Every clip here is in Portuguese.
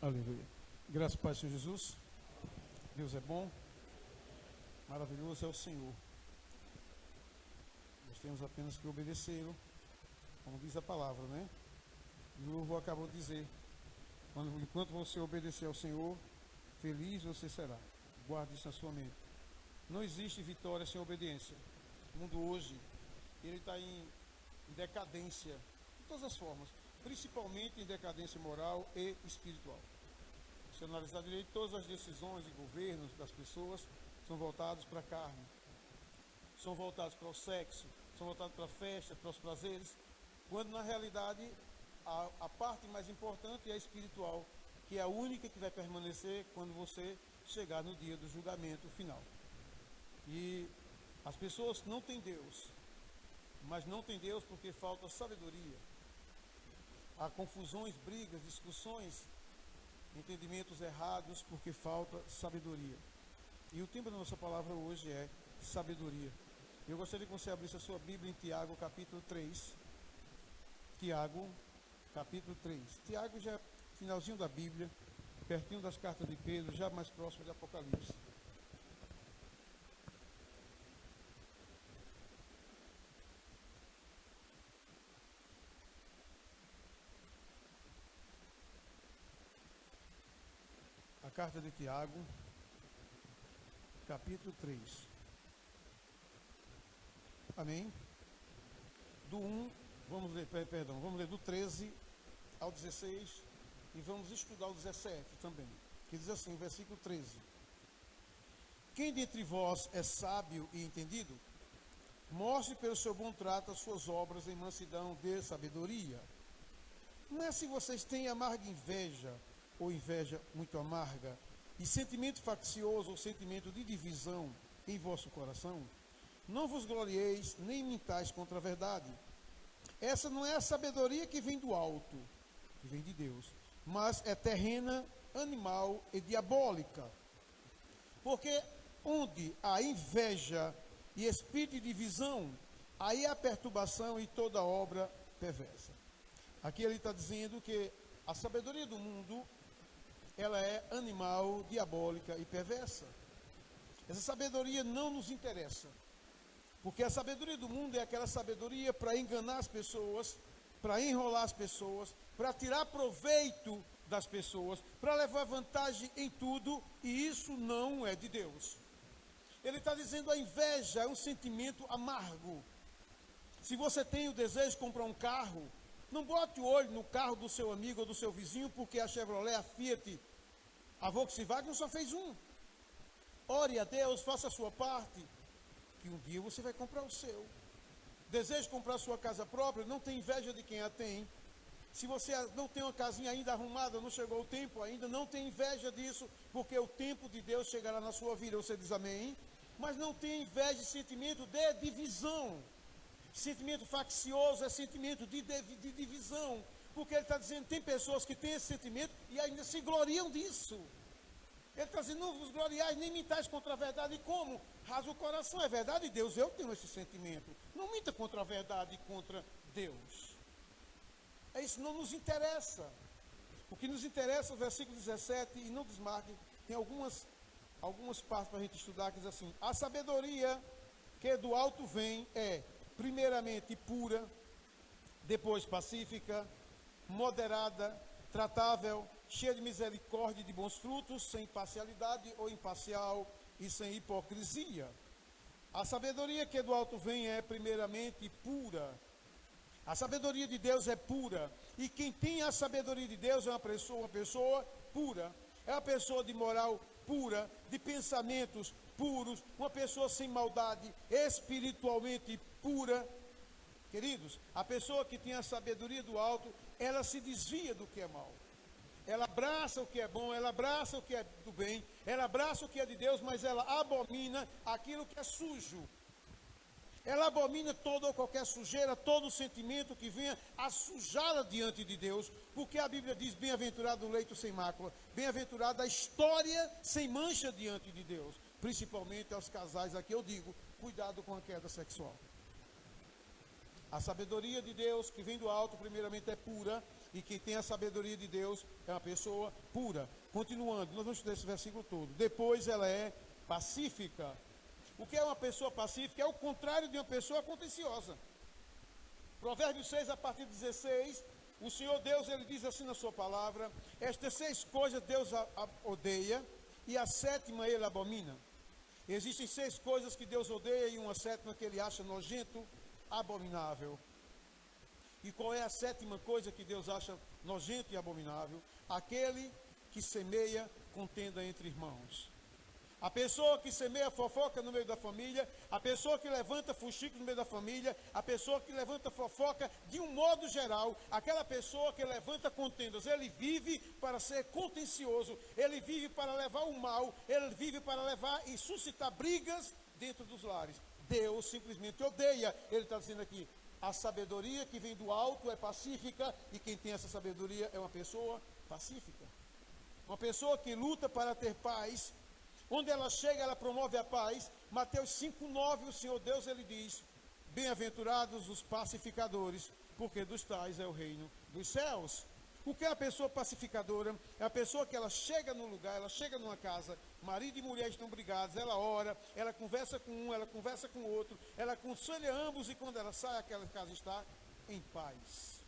Aleluia. Graças ao Pai, Senhor Jesus. Deus é bom. Maravilhoso é o Senhor. Nós temos apenas que obedecê-lo, como diz a palavra, né? E o louvor acabou de dizer: enquanto você obedecer ao Senhor, feliz você será. Guarde isso na sua mente. Não existe vitória sem obediência. O mundo hoje, ele está em decadência, de todas as formas, principalmente em decadência moral e espiritual. Se analisar direito, todas as decisões de governos das pessoas são voltadas para a carne, são voltadas para o sexo, são voltadas para a festa, para os prazeres, quando na realidade a parte mais importante é a espiritual, que é a única que vai permanecer quando você chegar no dia do julgamento final. E as pessoas não têm Deus, mas não têm Deus porque falta sabedoria. Há confusões, brigas, discussões, entendimentos errados porque falta sabedoria. E o tema da nossa palavra hoje é sabedoria. Eu gostaria que você abrisse a sua Bíblia em Tiago, capítulo 3. Tiago, capítulo 3. Tiago já é finalzinho da Bíblia, pertinho das cartas de Pedro, já mais próximo de Apocalipse. A carta de Tiago, capítulo 3. Amém? Do 1, vamos ler do 13 ao 16 e vamos estudar o 17 também. Que diz assim, versículo 13: Quem dentre vós é sábio e entendido, mostre pelo seu bom trato as suas obras em mansidão de sabedoria. Não é se vocês têm amarga inveja, ou inveja muito amarga, e sentimento faccioso ou sentimento de divisão em vosso coração, não vos glorieis nem mintais contra a verdade. Essa não é a sabedoria que vem do alto, que vem de Deus, mas é terrena, animal e diabólica. Porque onde há inveja e espírito de divisão, aí há perturbação e toda obra perversa. Aqui ele está dizendo que a sabedoria do mundo, ela é animal, diabólica e perversa. Essa sabedoria não nos interessa, porque a sabedoria do mundo é aquela sabedoria para enganar as pessoas, para enrolar as pessoas, para tirar proveito das pessoas, para levar vantagem em tudo, e isso não é de Deus. Ele está dizendo: a inveja é um sentimento amargo. Se você tem o desejo de comprar um carro, não bote o olho no carro do seu amigo ou do seu vizinho, porque a Chevrolet, a Fiat, a Volkswagen só fez um. Ore a Deus, faça a sua parte, que um dia você vai comprar o seu. Deseja comprar sua casa própria, não tem inveja de quem a tem. Se você não tem uma casinha ainda arrumada, não chegou o tempo ainda, não tem inveja disso, porque o tempo de Deus chegará na sua vida. Você diz amém? Mas não tem inveja de sentimento de divisão. Sentimento faccioso é sentimento de divisão, porque ele está dizendo, tem pessoas que têm esse sentimento e ainda se gloriam disso. Ele está dizendo, não vos gloriais nem mintais contra a verdade. E como? Rasa o coração, é verdade de Deus, eu tenho esse sentimento. Não minta contra a verdade e contra Deus. É isso, não nos interessa. O que nos interessa é o versículo 17, e não desmarque, tem algumas partes para a gente estudar, que diz assim: a sabedoria que do alto vem é, primeiramente, pura, depois pacífica, moderada, tratável, cheia de misericórdia e de bons frutos, sem parcialidade ou imparcial e sem hipocrisia. A sabedoria que do alto vem é, primeiramente, pura. A sabedoria de Deus é pura. E quem tem a sabedoria de Deus é uma pessoa pura. É uma pessoa de moral pura, de pensamentos puros, uma pessoa sem maldade, espiritualmente pura. Queridos, a pessoa que tem a sabedoria do alto, ela se desvia do que é mal. Ela abraça o que é bom, ela abraça o que é do bem, ela abraça o que é de Deus, mas ela abomina aquilo que é sujo. Ela abomina toda ou qualquer sujeira, todo sentimento que venha a sujá-la diante de Deus, porque a Bíblia diz, bem-aventurado o leito sem mácula, bem-aventurada a história sem mancha diante de Deus. Principalmente aos casais aqui eu digo, cuidado com a queda sexual. A sabedoria de Deus que vem do alto, primeiramente, é pura. E quem tem a sabedoria de Deus é uma pessoa pura. Continuando, nós vamos estudar esse versículo todo. Depois ela é pacífica. O que é uma pessoa pacífica? É o contrário de uma pessoa contenciosa. Provérbios 6, a partir de 16, o Senhor Deus, ele diz assim na sua palavra: estas 6 coisas Deus odeia, e a 7ª ele abomina. Existem 6 coisas que Deus odeia e uma 7ª que ele acha nojento, abominável. E qual é a 7ª coisa que Deus acha nojento e abominável? Aquele que semeia contenda entre irmãos. A pessoa que semeia fofoca no meio da família, a pessoa que levanta fuxico no meio da família, a pessoa que levanta fofoca de um modo geral, aquela pessoa que levanta contendas, ele vive para ser contencioso, ele vive para levar o mal, ele vive para levar e suscitar brigas dentro dos lares. Deus simplesmente odeia. Ele está dizendo aqui: a sabedoria que vem do alto é pacífica, e quem tem essa sabedoria é uma pessoa pacífica. Uma pessoa que luta para ter paz. Onde ela chega, ela promove a paz. Mateus 5,9, o Senhor Deus, ele diz: bem-aventurados os pacificadores, porque dos tais é o reino dos céus. O que é a pessoa pacificadora? É a pessoa que ela chega num lugar, ela chega numa casa, marido e mulher estão brigados, ela ora, ela conversa com um, ela conversa com o outro, ela aconselha ambos, e quando ela sai, aquela casa está em paz.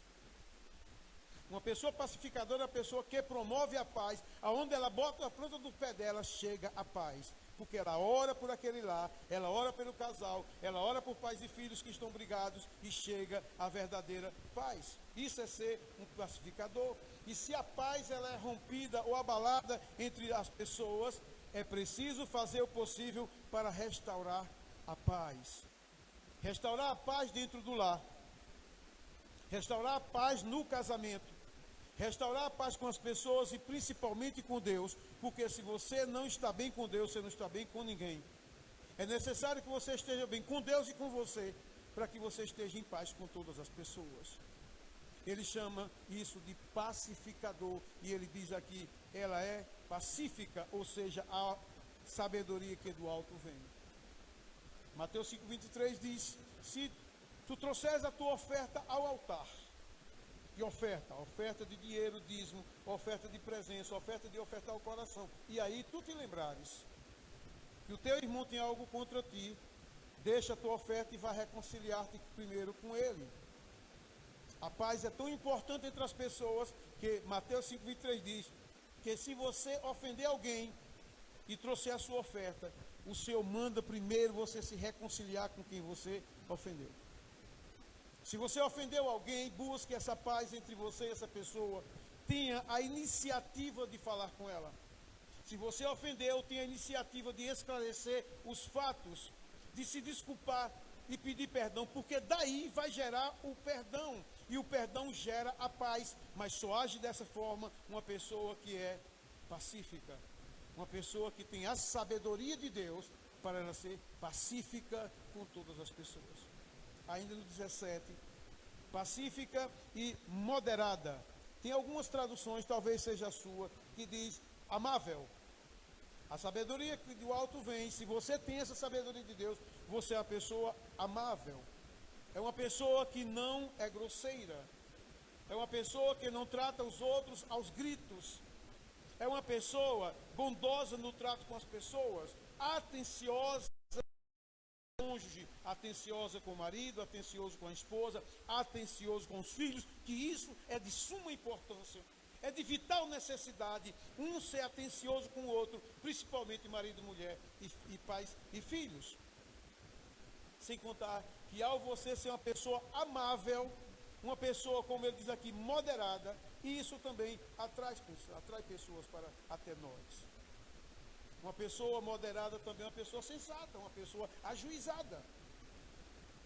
Uma pessoa pacificadora é a pessoa que promove a paz. Aonde ela bota a planta do pé dela, chega a paz. Porque ela ora por aquele lar, ela ora pelo casal, ela ora por pais e filhos que estão brigados, e chega a verdadeira paz. Isso é ser um pacificador. E se a paz ela é rompida ou abalada entre as pessoas, é preciso fazer o possível para restaurar a paz. Restaurar a paz dentro do lar. Restaurar a paz no casamento. Restaurar a paz com as pessoas e principalmente com Deus, porque se você não está bem com Deus, você não está bem com ninguém. É necessário que você esteja bem com Deus e com você, para que você esteja em paz com todas as pessoas. Ele chama isso de pacificador, e ele diz aqui: ela é pacífica, ou seja, a sabedoria que do alto vem. Mateus 5,23 diz: se tu trouxeres a tua oferta ao altar, e oferta de dinheiro, dízimo, oferta de presença, oferta de ofertar o coração, e aí tu te lembrares que o teu irmão tem algo contra ti, deixa a tua oferta e vai reconciliar-te primeiro com ele. A paz é tão importante entre as pessoas que Mateus 5,23 diz que se você ofender alguém e trouxer a sua oferta, o Senhor manda primeiro você se reconciliar com quem você ofendeu. Se você ofendeu alguém, busque essa paz entre você e essa pessoa. Tenha a iniciativa de falar com ela. Se você ofendeu, tenha a iniciativa de esclarecer os fatos, de se desculpar e pedir perdão, porque daí vai gerar o perdão. E o perdão gera a paz. Mas só age dessa forma uma pessoa que é pacífica. Uma pessoa que tem a sabedoria de Deus para ela ser pacífica com todas as pessoas. Ainda no 17, pacífica e moderada. Tem algumas traduções, talvez seja a sua, que diz amável. A sabedoria que do alto vem. Se você tem essa sabedoria de Deus, você é uma pessoa amável. É uma pessoa que não é grosseira. É uma pessoa que não trata os outros aos gritos. É uma pessoa bondosa no trato com as pessoas, atenciosa com o cônjuge, atenciosa com o marido, atencioso com a esposa, atencioso com os filhos, que isso é de suma importância. É de vital necessidade um ser atencioso com o outro, principalmente marido, mulher e pais e filhos. Sem contar que ao você ser uma pessoa amável, uma pessoa, como ele diz aqui, moderada, e isso também atrai pessoas para até nós. Uma pessoa moderada também é uma pessoa sensata, uma pessoa ajuizada.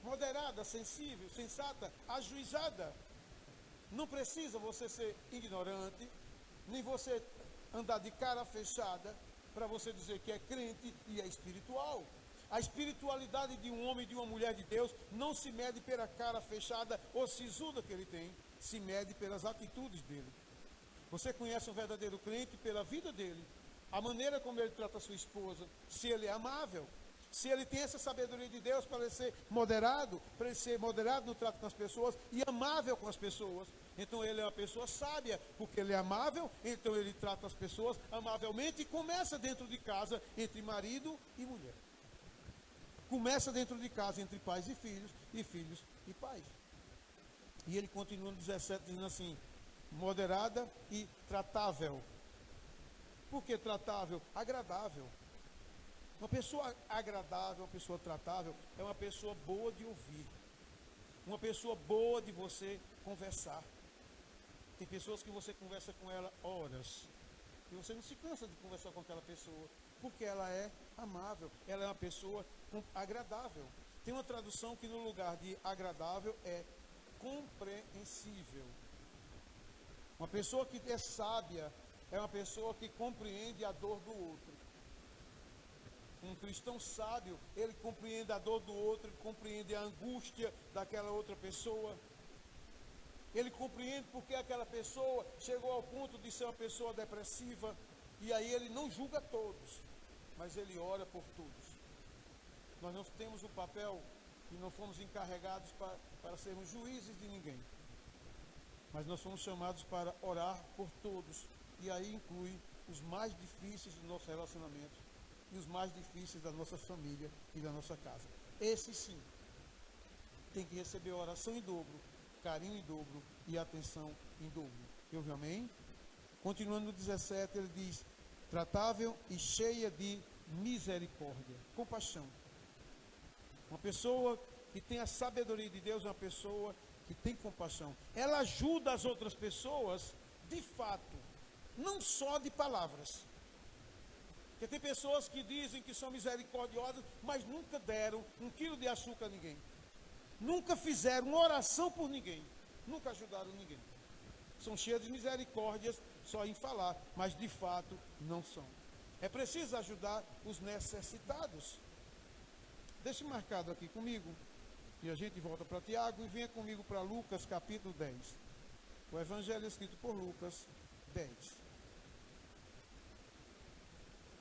Moderada, sensível, sensata, ajuizada. Não precisa você ser ignorante, nem você andar de cara fechada para você dizer que é crente e é espiritual. A espiritualidade de um homem e de uma mulher de Deus não se mede pela cara fechada ou sisuda que ele tem, se mede pelas atitudes dele. Você conhece um verdadeiro crente pela vida dele, a maneira como ele trata a sua esposa, se ele é amável, Se ele tem essa sabedoria de Deus para ele ser moderado no trato com as pessoas e amável com as pessoas, então ele é uma pessoa sábia, porque ele é amável, então ele trata as pessoas amavelmente e começa dentro de casa, entre marido e mulher. Começa dentro de casa, entre pais e filhos e pais. E ele continua no 17 dizendo assim, moderada e tratável. Por que tratável? Agradável. Uma pessoa agradável, uma pessoa tratável, é uma pessoa boa de ouvir. Uma pessoa boa de você conversar. Tem pessoas que você conversa com ela horas. E você não se cansa de conversar com aquela pessoa. Porque ela é amável. Ela é uma pessoa agradável. Tem uma tradução que no lugar de agradável é compreensível. Uma pessoa que é sábia é uma pessoa que compreende a dor do outro. Um cristão sábio, ele compreende a dor do outro, ele compreende a angústia daquela outra pessoa. Ele compreende porque aquela pessoa chegou ao ponto de ser uma pessoa depressiva. E aí ele não julga todos, mas ele ora por todos. Nós não temos o papel e não fomos encarregados para sermos juízes de ninguém. Mas nós fomos chamados para orar por todos. E aí inclui os mais difíceis do nosso relacionamento e os mais difíceis da nossa família e da nossa casa. Esse sim tem que receber oração em dobro, carinho em dobro e atenção em dobro. Eu vi, amém? Continuando no 17, ele diz, tratável e cheia de misericórdia, compaixão. Uma pessoa que tem a sabedoria de Deus é uma pessoa que tem compaixão. Ela ajuda as outras pessoas, de fato, não só de palavras. Porque tem pessoas que dizem que são misericordiosas, mas nunca deram um quilo de açúcar a ninguém. Nunca fizeram uma oração por ninguém. Nunca ajudaram ninguém. São cheias de misericórdias só em falar, mas de fato não são. É preciso ajudar os necessitados. Deixe marcado aqui comigo. E a gente volta para Tiago e venha comigo para Lucas capítulo 10. O evangelho escrito por Lucas 10.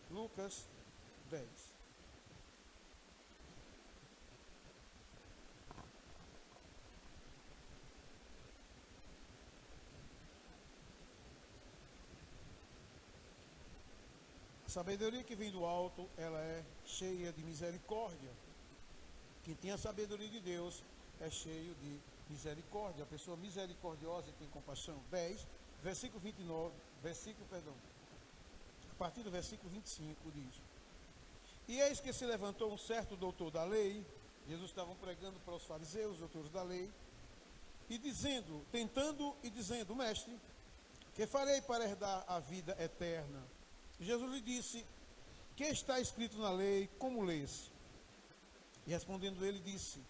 Lucas 10. A sabedoria que vem do alto, ela é cheia de misericórdia. Quem tem a sabedoria de Deus é cheio de misericórdia. A pessoa misericordiosa e tem compaixão. 10, versículo 29, a partir do versículo 25 diz: E eis que se levantou um certo doutor da lei, Jesus estava pregando para os fariseus, doutores da lei, e tentando e dizendo, mestre, que farei para herdar a vida eterna? Jesus lhe disse, que está escrito na lei, como lês? E respondendo ele disse,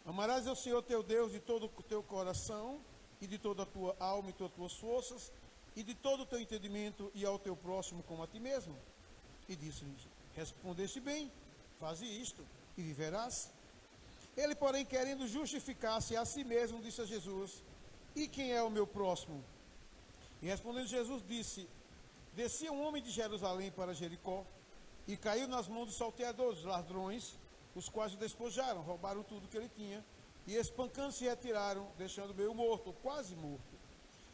amarás ao Senhor teu Deus de todo o teu coração, e de toda a tua alma e todas as tuas forças, e de todo o teu entendimento, e ao teu próximo como a ti mesmo. E disse-lhe, respondeste bem, faze isto, e viverás. Ele, porém, querendo justificar-se a si mesmo, disse a Jesus, e quem é o meu próximo? E respondendo Jesus disse, descia um homem de Jerusalém para Jericó, e caiu nas mãos dos salteadores, ladrões, os quais o despojaram, roubaram tudo que ele tinha, e espancando se retiraram, deixando meio morto, quase morto.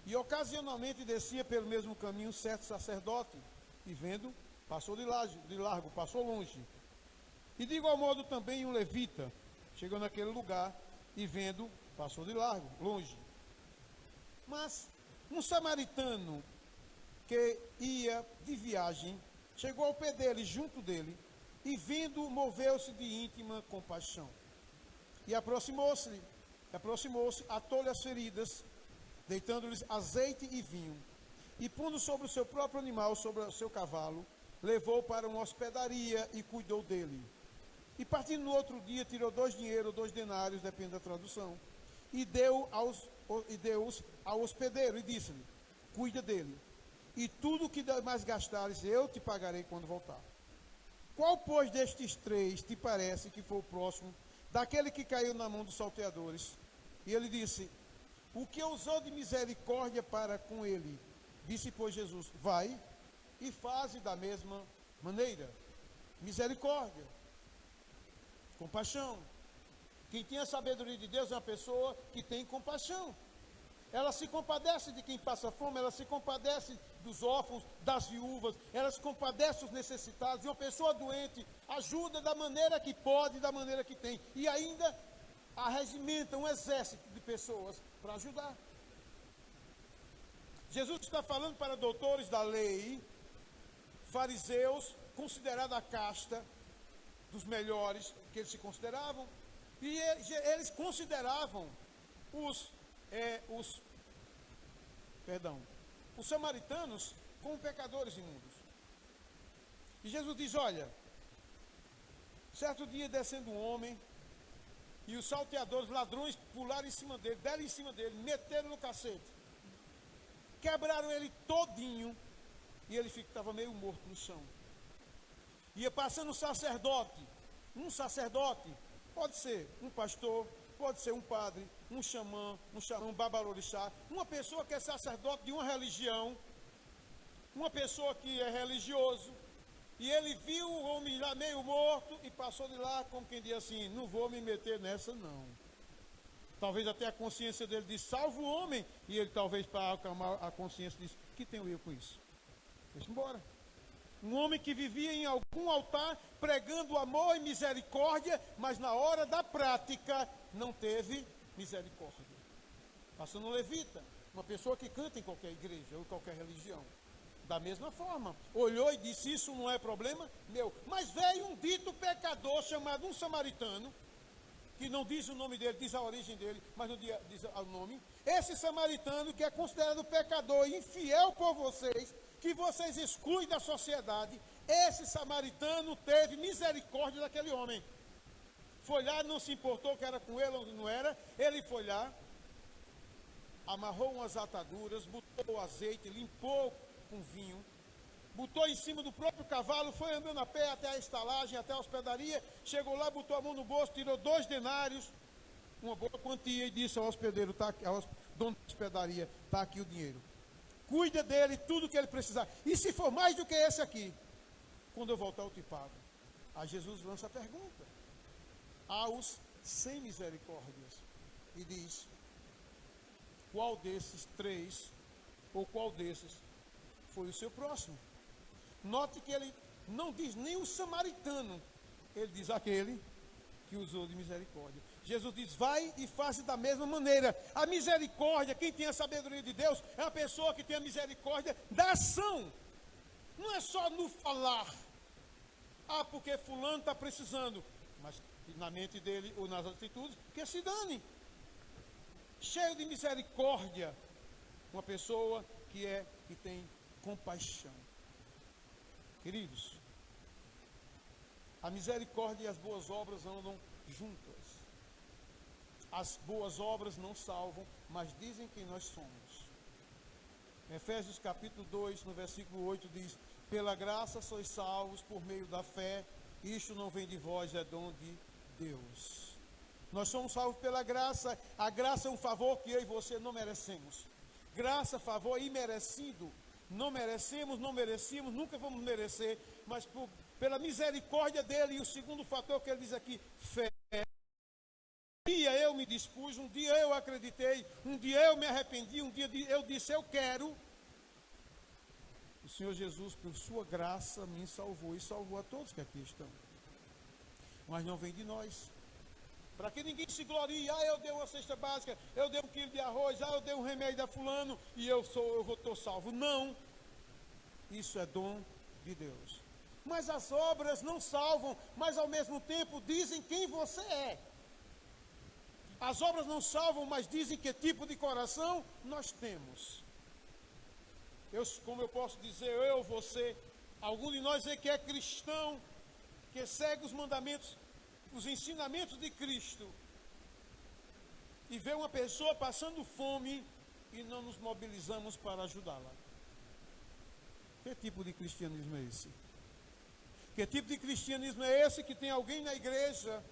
E ocasionalmente descia pelo mesmo caminho certo sacerdote, e vendo, passou de largo, passou longe. E de igual modo também um levita, chegou naquele lugar, e vendo, passou de largo, longe. Mas um samaritano que ia de viagem, chegou ao pé dele, junto dele, e vindo, moveu-se de íntima compaixão. E aproximou-se, atou-lhe as feridas, deitando-lhes azeite e vinho, e pondo sobre o seu próprio animal, sobre o seu cavalo, levou para uma hospedaria e cuidou dele. E partindo no outro dia, tirou 2 denários, depende da tradução, e deu-os ao hospedeiro, e disse-lhe, cuida dele, e tudo o que mais gastares, eu te pagarei quando voltar. Qual, pois, destes 3 te parece que foi o próximo daquele que caiu na mão dos salteadores? E ele disse, o que usou de misericórdia para com ele? Disse, pois, Jesus, vai e faze da mesma maneira. Misericórdia. Compaixão. Quem tem a sabedoria de Deus é uma pessoa que tem compaixão. Ela se compadece de quem passa fome, ela se compadece dos órfãos, das viúvas, ela se compadece dos necessitados. E uma pessoa doente ajuda da maneira que pode, da maneira que tem. E ainda arregimenta um exército de pessoas para ajudar. Jesus está falando para doutores da lei, fariseus, considerados a casta dos melhores que eles se consideravam. E eles consideravam os samaritanos como pecadores imundos. E Jesus diz, olha, certo dia descendo um homem, e os salteadores, ladrões, pularam em cima dele, deram em cima dele, meteram no cacete, quebraram ele todinho, e ele estava meio morto no chão. Ia passando um sacerdote, pode ser um pastor, pode ser um padre, um xamã, um babalorixá, uma pessoa que é sacerdote de uma religião, uma pessoa que é religioso, e ele viu o homem lá meio morto e passou de lá como quem diz assim, não vou me meter nessa não. Talvez até a consciência dele disse, salva o homem, e ele talvez para acalmar a consciência disse, que tenho eu com isso? Deixa embora. Um homem que vivia em algum altar pregando amor e misericórdia, mas na hora da prática não teve misericórdia. Passando um levita, uma pessoa que canta em qualquer igreja ou em qualquer religião. Da mesma forma, olhou e disse, isso não é problema meu. Mas veio um dito pecador chamado um samaritano, que não diz o nome dele, diz a origem dele, mas não diz o nome. Esse samaritano que é considerado pecador, infiel por vocês, que vocês excluem da sociedade, esse samaritano teve misericórdia daquele homem. Foi lá, não se importou que era com ele ou não era, ele foi lá, amarrou umas ataduras, botou azeite, limpou com vinho, botou em cima do próprio cavalo, foi andando a pé até a estalagem, até a hospedaria, chegou lá, botou a mão no bolso, tirou 2 denários, uma boa quantia, e disse ao hospedeiro, ao dono da hospedaria, está aqui o dinheiro. Cuida dele, tudo que ele precisar. E se for mais do que esse aqui, quando eu voltar eu te pago. Aí Jesus lança a pergunta aos sem misericórdias e diz, qual desses 3, ou qual desses foi o seu próximo? Note que ele não diz nem o samaritano, ele diz aquele que usou de misericórdia. Jesus diz, vai e faça da mesma maneira. A misericórdia, quem tem a sabedoria de Deus, é a pessoa que tem a misericórdia da ação. Não é só no falar. Ah, porque fulano está precisando. Mas na mente dele ou nas atitudes, que se dane. Cheio de misericórdia. Uma pessoa que tem compaixão. Queridos, a misericórdia e as boas obras andam juntas. As boas obras não salvam, mas dizem quem nós somos. Efésios capítulo 2, no versículo 8 diz, pela graça sois salvos por meio da fé, isto não vem de vós, é dom de Deus. Nós somos salvos pela graça, a graça é um favor que eu e você não merecemos. Graça, favor imerecido, não merecemos, não merecíamos, nunca vamos merecer, mas pela misericórdia dele, e o segundo fator que ele diz aqui, fé. Um dia eu me dispus, um dia eu acreditei, um dia eu me arrependi, um dia eu disse eu quero. O Senhor Jesus, por sua graça, me salvou e salvou a todos que aqui estão. Mas não vem de nós. Para que ninguém se glorie, eu dei uma cesta básica, eu dei 1 quilo de arroz, eu dei um remédio a fulano e eu estou salvo. Não, isso é dom de Deus. Mas as obras não salvam, mas ao mesmo tempo dizem quem você é. As obras não salvam, mas dizem que tipo de coração nós temos. Como eu posso dizer, você, algum de nós é que é cristão, que segue os mandamentos, os ensinamentos de Cristo, e vê uma pessoa passando fome e não nos mobilizamos para ajudá-la. Que tipo de cristianismo é esse? Que tipo de cristianismo é esse que tem alguém na igreja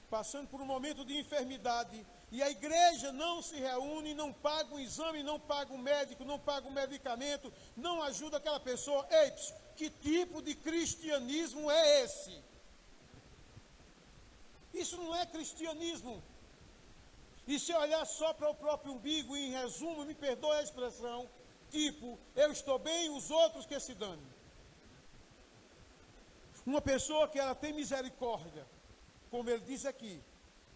passando por um momento de enfermidade, e a igreja não se reúne, não paga um exame, não paga um médico, não paga um medicamento, não ajuda aquela pessoa? Ei, que tipo de cristianismo é esse? Isso não é cristianismo. E se olhar só para o próprio umbigo, e em resumo, me perdoe a expressão, tipo, eu estou bem, os outros que se danem. Uma pessoa que ela tem misericórdia, como ele diz aqui,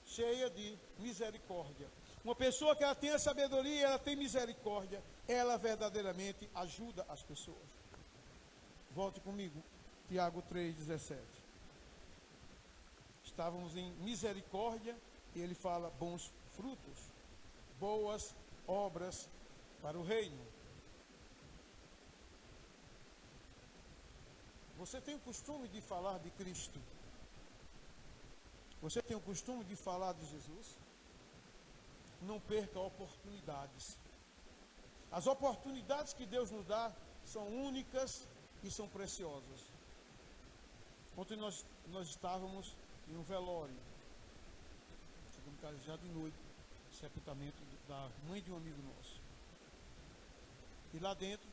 cheia de misericórdia. Uma pessoa que ela tem a sabedoria, ela tem misericórdia, ela verdadeiramente ajuda as pessoas. Volte comigo, Tiago 3,17. Estávamos em misericórdia e ele fala bons frutos, boas obras para o reino. Você tem o costume de falar de Cristo? Você tem o costume de falar de Jesus? Não perca oportunidades. As oportunidades que Deus nos dá são únicas e são preciosas. Ontem nós estávamos em um velório. Chegamos em casa já de noite, sepultamento da mãe de um amigo nosso. E lá dentro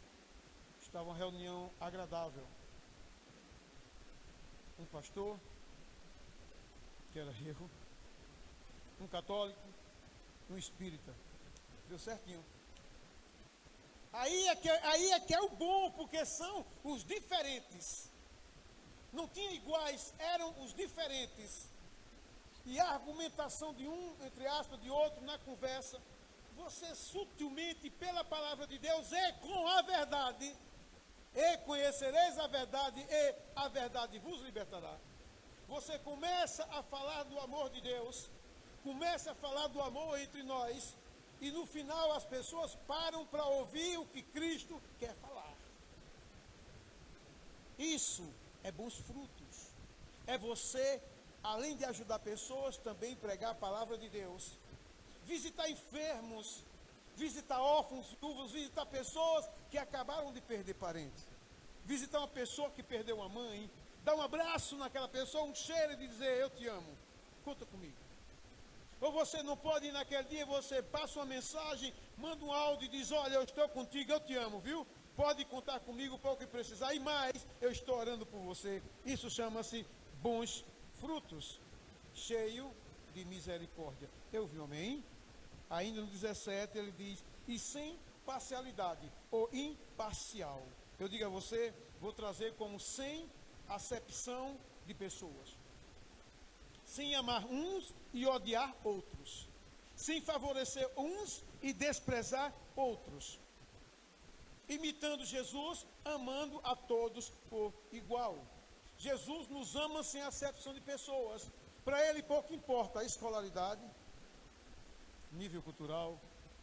estava uma reunião agradável. Um pastor, que era eu, um católico, um espírita. Deu certinho. Aí é que é o bom, porque são os diferentes. Não tinha iguais, eram os diferentes. E a argumentação de um, entre aspas, de outro na conversa, você sutilmente, pela palavra de Deus, e com a verdade, e conhecereis a verdade, e a verdade vos libertará. Você começa a falar do amor de Deus, começa a falar do amor entre nós, e no final as pessoas param para ouvir o que Cristo quer falar. Isso é bons frutos. É você, além de ajudar pessoas, também pregar a palavra de Deus. Visitar enfermos, visitar órfãos, viúvos, visitar pessoas que acabaram de perder parentes. Visitar uma pessoa que perdeu uma mãe, dar um abraço naquela pessoa, um cheiro e dizer, eu te amo, conta comigo. Ou você não pode ir naquele dia, você passa uma mensagem, manda um áudio e diz, olha, eu estou contigo, eu te amo, viu? Pode contar comigo para o que precisar, e mais, eu estou orando por você. Isso chama-se bons frutos, cheio de misericórdia. Eu vi, amém? Ainda no 17 ele diz, e sem parcialidade, ou imparcial. Eu digo a você, vou trazer como sem acepção de pessoas. Sem amar uns e odiar outros. Sem favorecer uns e desprezar outros. Imitando Jesus, amando a todos por igual. Jesus nos ama sem acepção de pessoas. Para ele pouco importa a escolaridade, nível cultural,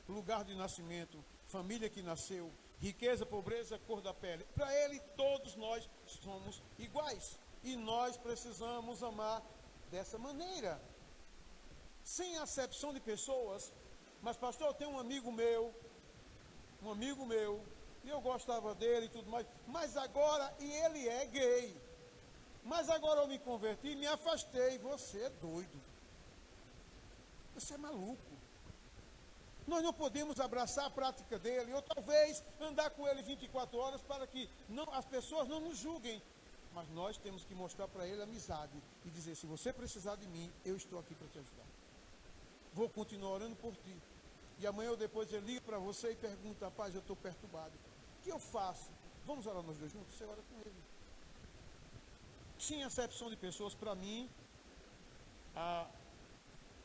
lugar de nascimento, família que nasceu, riqueza, pobreza, cor da pele. Para ele todos nós somos iguais. E nós precisamos amar dessa maneira. Sem acepção de pessoas. Mas pastor, eu tenho um amigo meu, e eu gostava dele e tudo mais, mas agora, e ele é gay, mas agora eu me converti e me afastei. Você é doido, você é maluco. Nós não podemos abraçar a prática dele, ou talvez andar com ele 24 horas para que as pessoas não nos julguem, mas nós temos que mostrar para ele amizade e dizer, se você precisar de mim, eu estou aqui para te ajudar, vou continuar orando por ti. E amanhã ou depois ele liga para você e pergunta, rapaz, eu estou perturbado, o que eu faço? Vamos orar nós dois juntos? Você ora com ele. Sem acepção de pessoas. Para mim,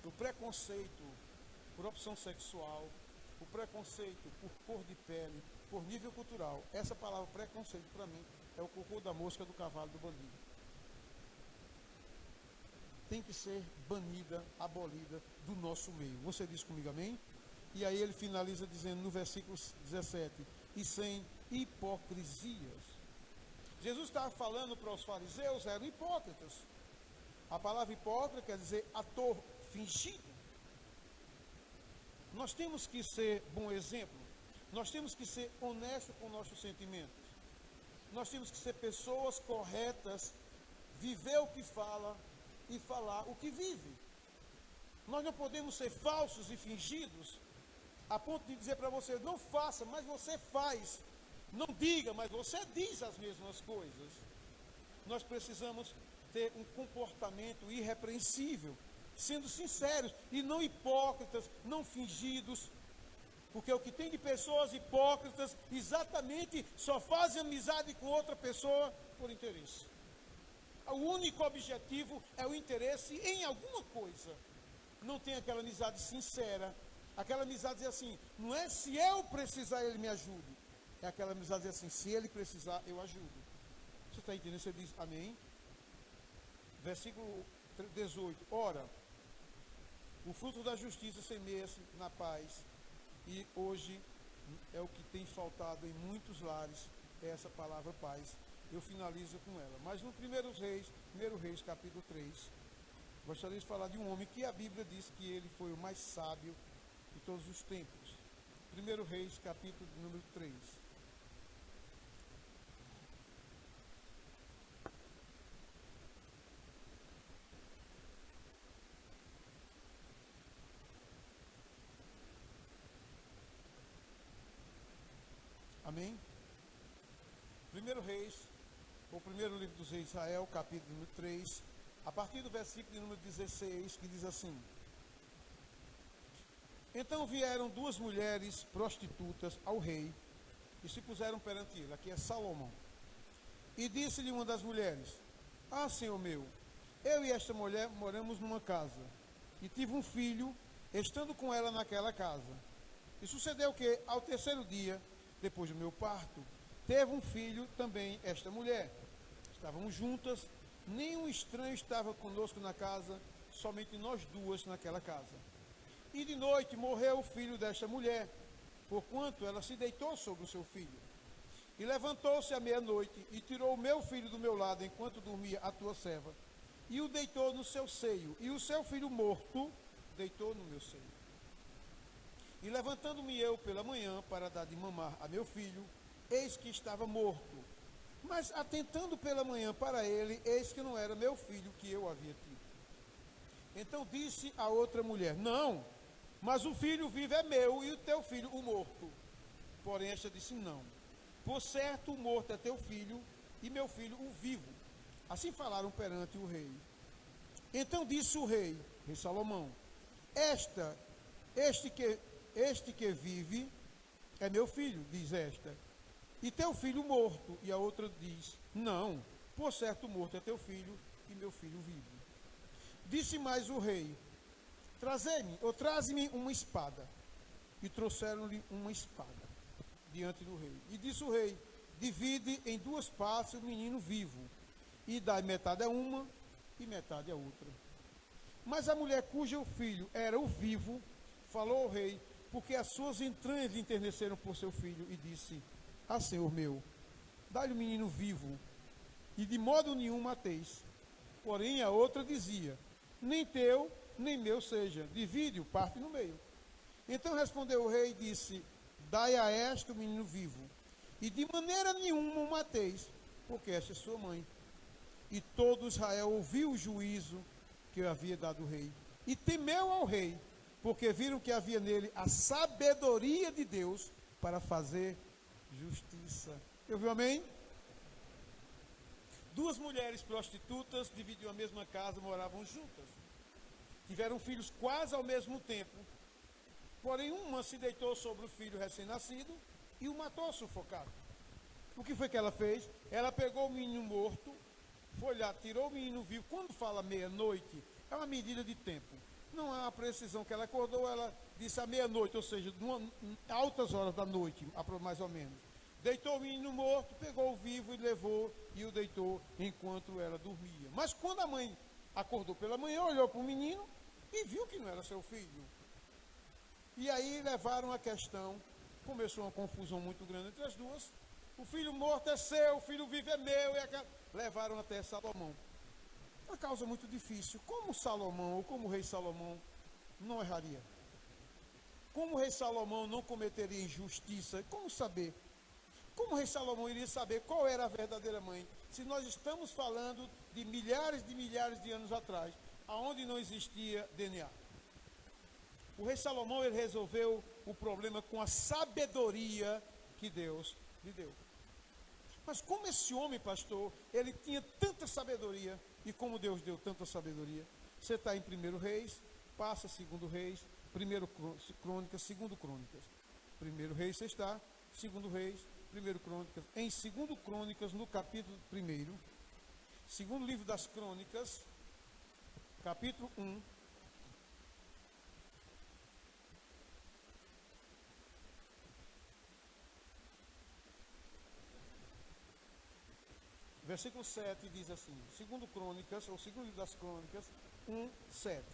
o preconceito por opção sexual, o preconceito por cor de pele, por nível cultural, essa palavra preconceito para mim é o cocô da mosca, do cavalo, do bandido. Tem que ser banida, abolida do nosso meio. Você diz comigo amém? E aí ele finaliza dizendo no versículo 17, e sem hipocrisias. Jesus estava falando para os fariseus, eram hipócritas. A palavra hipócrita quer dizer ator, fingido. Nós temos que ser bom exemplo. Nós temos que ser honestos com nossos sentimentos. Nós temos que ser pessoas corretas, viver o que fala e falar o que vive. Nós não podemos ser falsos e fingidos, a ponto de dizer para você, não faça, mas você faz. Não diga, mas você diz as mesmas coisas. Nós precisamos ter um comportamento irrepreensível, sendo sinceros e não hipócritas, não fingidos. Porque o que tem de pessoas hipócritas, exatamente só fazem amizade com outra pessoa por interesse. O único objetivo é o interesse em alguma coisa. Não tem aquela amizade sincera, aquela amizade diz assim, não é se eu precisar ele me ajude, é aquela amizade diz assim, se ele precisar eu ajudo. Você está entendendo? Você diz amém? Versículo 18, ora, o fruto da justiça semeia-se na paz, e hoje é o que tem faltado em muitos lares, é essa palavra paz. Eu finalizo com ela. Mas no 1 Reis, capítulo 3, gostaria de falar de um homem que a Bíblia diz que ele foi o mais sábio de todos os tempos. 1 Reis, capítulo número 3. Amém? 1 Reis, o primeiro livro dos reis de Israel, capítulo número 3, a partir do versículo número 16, que diz assim: Então vieram duas mulheres prostitutas ao rei e se puseram perante ele. Aqui é Salomão. E disse-lhe uma das mulheres: Ah, senhor meu, eu e esta mulher moramos numa casa e tive um filho, estando com ela naquela casa. E sucedeu que, ao terceiro dia, depois do meu parto, teve um filho também esta mulher. Estávamos juntas, nenhum estranho estava conosco na casa, somente nós duas naquela casa. E de noite morreu o filho desta mulher, porquanto ela se deitou sobre o seu filho. E levantou-se à meia-noite e tirou o meu filho do meu lado, enquanto dormia a tua serva, e o deitou no seu seio, e o seu filho morto deitou no meu seio. E levantando-me eu pela manhã para dar de mamar a meu filho, eis que estava morto. Mas atentando pela manhã para ele, eis que não era meu filho que eu havia tido. Então disse a outra mulher: Não, mas o filho vivo é meu e o teu filho o morto. Porém esta disse: Não, por certo o morto é teu filho e meu filho o vivo. Assim falaram perante o rei. Então disse o rei Salomão: Este que vive é meu filho, diz esta, e teu filho morto. E a outra diz: Não, por certo morto é teu filho e meu filho vive. Disse mais o rei: traze-me uma espada. E trouxeram-lhe uma espada diante do rei. E disse o rei: Divide em duas partes o menino vivo, e dai metade a uma e metade a outra. Mas a mulher cujo filho era o vivo falou ao rei, porque as suas entranhas lhe enterneceram por seu filho, e disse: Ah, senhor meu, dá-lhe o menino vivo, e de modo nenhum mateis. Porém a outra dizia: Nem teu, nem meu seja, divide-o, parte no meio. Então respondeu o rei e disse: Dai a esta o menino vivo, e de maneira nenhuma o mateis, porque esta é sua mãe. E todo Israel ouviu o juízo que eu havia dado ao rei, e temeu ao rei, porque viram que havia nele a sabedoria de Deus para fazer justiça. Eu vi, amém? Duas mulheres prostitutas dividiam a mesma casa, moravam juntas. Tiveram filhos quase ao mesmo tempo. Porém, uma se deitou sobre o filho recém-nascido e o matou sufocado. O que foi que ela fez? Ela pegou o menino morto, foi lá, tirou o menino vivo. Quando fala meia-noite, é uma medida de tempo. Não há a precisão que ela acordou, ela disse à meia-noite, ou seja, altas horas da noite, mais ou menos. Deitou o menino morto, pegou o vivo e levou e o deitou enquanto ela dormia. Mas quando a mãe acordou pela manhã, olhou para o menino e viu que não era seu filho. E aí levaram a questão, começou uma confusão muito grande entre as duas. O filho morto é seu, o filho vivo é meu. Levaram até Salomão. Uma causa muito difícil. Como Salomão, ou como o rei Salomão, não erraria? Como o rei Salomão não cometeria injustiça? Como saber? Como o rei Salomão iria saber qual era a verdadeira mãe? Se nós estamos falando de milhares de anos atrás, aonde não existia DNA. O rei Salomão, ele resolveu o problema com a sabedoria que Deus lhe deu. Mas como esse homem, pastor, ele tinha tanta sabedoria, E como Deus deu tanta sabedoria, você está em 1 Reis, passa 2 Reis, 1 Crônicas, 2 Crônicas. 1 Reis você está, 2 Reis, 1 Crônicas. Em 2 Crônicas, no capítulo 1, segundo livro das Crônicas, capítulo 1, versículo 7 diz assim, 2 Crônicas, ou segundo livro das Crônicas, 1, 7.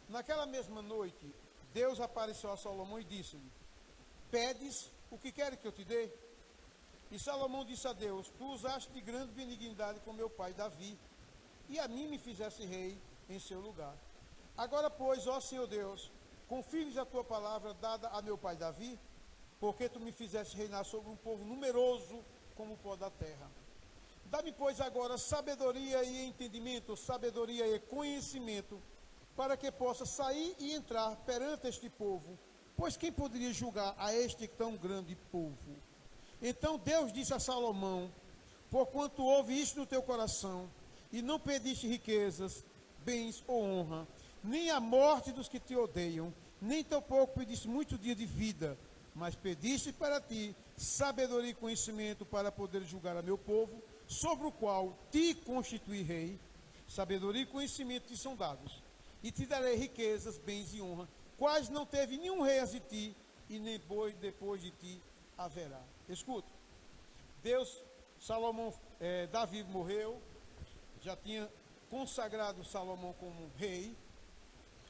Naquela mesma noite, Deus apareceu a Salomão e disse-lhe: pedes o que queres que eu te dê? E Salomão disse a Deus: tu usaste de grande benignidade com meu pai Davi, e a mim me fizesse rei em seu lugar. Agora, pois, ó Senhor Deus, confirmes a tua palavra dada a meu pai Davi, porque tu me fizeste reinar sobre um povo numeroso como o pó da terra. Dá-me, pois, agora sabedoria e entendimento, sabedoria e conhecimento, para que possa sair e entrar perante este povo, pois quem poderia julgar a este tão grande povo? Então Deus disse a Salomão: porquanto houve isto no teu coração, e não pediste riquezas, bens ou honra, nem a morte dos que te odeiam, nem tampouco pediste muitos dias de vida, mas pediste para ti sabedoria e conhecimento para poder julgar a meu povo, sobre o qual te constituí rei. Sabedoria e conhecimento te são dados, e te darei riquezas, bens e honra, quais não teve nenhum rei antes de ti, e nem depois de ti haverá. Escuta, Davi morreu, já tinha consagrado Salomão como rei,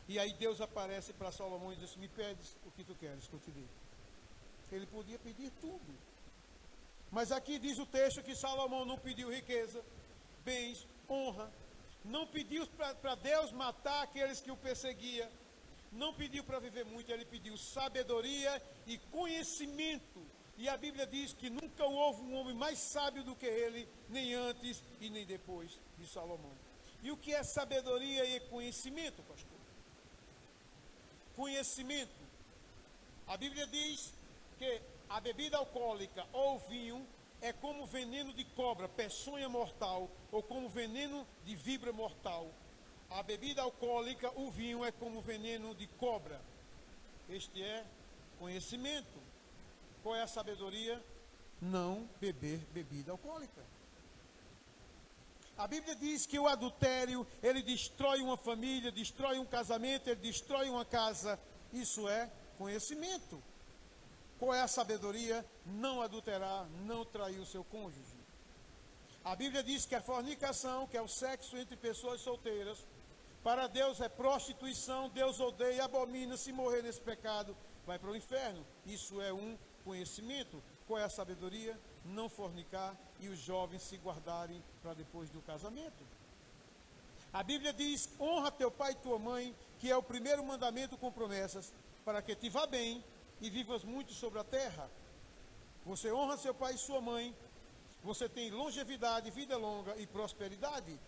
e aí Deus aparece para Salomão e diz: me pedes o que tu queres que eu te dê. Ele podia pedir tudo, mas aqui diz o texto que Salomão não pediu riqueza, bens, honra, não pediu para Deus matar aqueles que o perseguiam, não pediu para viver muito, ele pediu sabedoria e conhecimento. E a Bíblia diz que nunca houve um homem mais sábio do que ele, nem antes e nem depois de Salomão. E o que é sabedoria e conhecimento, pastor? Conhecimento. A Bíblia diz que a bebida alcoólica ou vinho é como veneno de cobra, peçonha mortal, ou como veneno de víbora mortal. A bebida alcoólica, o vinho, é como veneno de cobra. Este é conhecimento. Qual é a sabedoria? Não beber bebida alcoólica. A Bíblia diz que o adultério, ele destrói uma família, destrói um casamento, ele destrói uma casa. Isso é conhecimento. Qual é a sabedoria? Não adulterar, não trair o seu cônjuge. A Bíblia diz que a fornicação, que é o sexo entre pessoas solteiras, para Deus é prostituição, Deus odeia e abomina. Se morrer nesse pecado, vai para o inferno. Isso é um conhecimento. Qual é a sabedoria? Não fornicar e os jovens se guardarem para depois do casamento. A Bíblia diz: honra teu pai e tua mãe, que é o primeiro mandamento com promessas, para que te vá bem e vivas muito sobre a terra. Você honra seu pai e sua mãe, você tem longevidade, vida longa e prosperidade.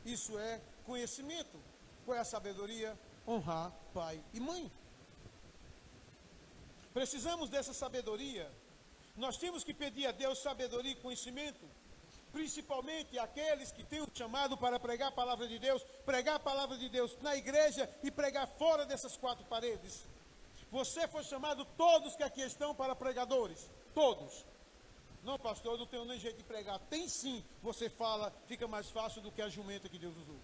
Isso é conhecimento. Qual é a sabedoria? Honrar pai e mãe. Precisamos dessa sabedoria. Nós temos que pedir a Deus sabedoria e conhecimento, principalmente aqueles que têm o chamado para pregar a palavra de Deus, pregar a palavra de Deus na igreja e pregar fora dessas quatro paredes. Você foi chamado, todos que aqui estão, para pregadores, todos. Não, pastor, eu não tenho nem jeito de pregar. Tem sim, você fala, fica mais fácil do que a jumenta que Deus usou.